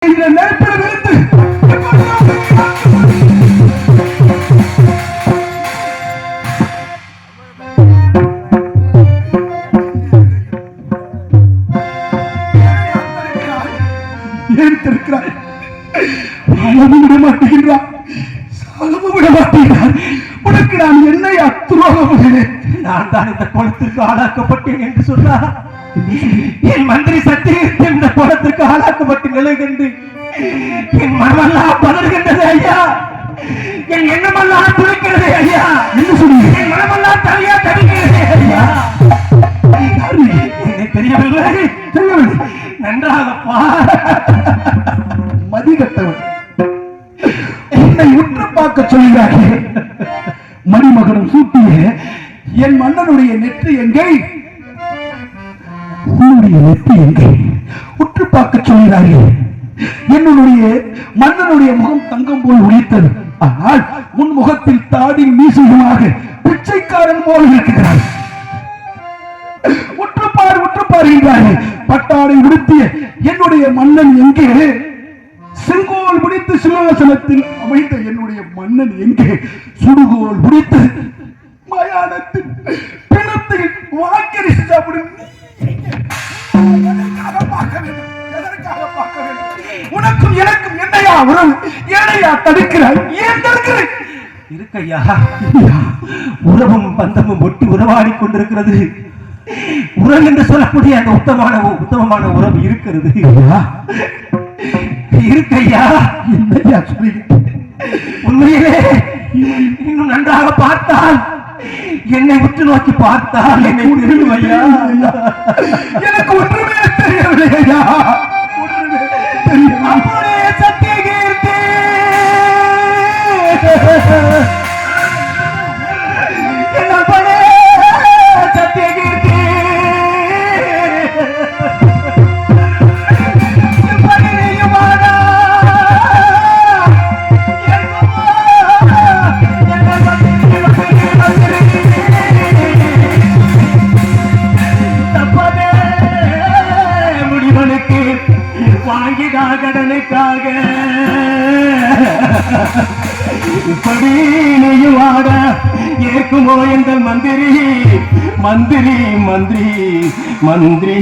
நெருப்பில் விழுந்து ஏறித்திருக்கிறாய். வாழவும் விட மாட்டேங்கிறார், சாகவும் விட மாட்டேங்கிறார். உனக்கு நான் என்னை துரோகம் செய்தேன்? நான் தான் இந்த குளத்திற்கு ஆளாக்கப்பட்டேன் என்று சொன்னார். என் மந்திரி சத்தியத்தை இந்த குளத்திற்கு ஆளாக்கப்பட்டு நிலைகின்று என் மனமெல்லாம் பதறுகின்றது ஐயா. என் எண்ணமெல்லாம் துடிக்கிறது ஐயா. என்ன சொல்லி என் மனமெல்லாம் தனியா தடுக்கிறது ஐயா. என்னை தெரியவில்லை, நன்றாக மதிகட்டவன் என்னை உற்று பார்க்க சொல்கிறார்கள். மணிமகனும் சூட்டிய என் மன்னனுடைய நெற்றி எங்கே? உன்னுடைய நெற்றி எங்கே? உற்று பார்க்க சொல்கிறார்கள். என்னுடைய மன்னனுடைய முகம் தங்கம் போல் உடைத்தது. ஆனால் உன் முகத்தில் தாடி மீசையுமாக பிச்சைக்காரன் போல் இருக்கிறார். உற்றுப்பாருகிறார்கள். பட்டாடை உடுத்திய என்னுடைய மன்னன் எங்கே? செங்கோல் பிடித்து சிம்மாசனத்தில் அமைந்த என்னுடைய மன்னன் எங்கே? சுடுகோல் பிடித்து மயானத்தில் பிணத்தில் வாக்கரிசி சாப்பிடும். உனக்கும் எனக்கும் என்னையா உறவு? ஏனையா தடுக்கிறாய்? ஏன் தடுக்கிறாய்? இருக்கையா, உறவும் பந்தமும் ஒட்டி உறவாடி கொண்டிருக்கிறது. உறவு என்று சொல்லக்கூடிய அந்த உத்தமமான உறவு இருக்கிறது. இருக்கையா, என்னையா சொல்றீங்க? உண்மையிலே இன்னும் நன்றாக பார்த்தால், என்னை உற்று நோக்கி பார்த்தால் என்னை தெரியும் ஐயா. எனக்கு ஒன்றுமே தெரியவில்லை ஐயா, ஒன்றுமே தெரியும். அப்படியே சத்தியகீர்த்தி, என் அப்பனே சத்தியகீர்த்தி, கடனுக்காக இப்படி நெய்யுவாட ஏற்குமோ என்ற மந்திரி மந்திரி மந்திரி மந்திரி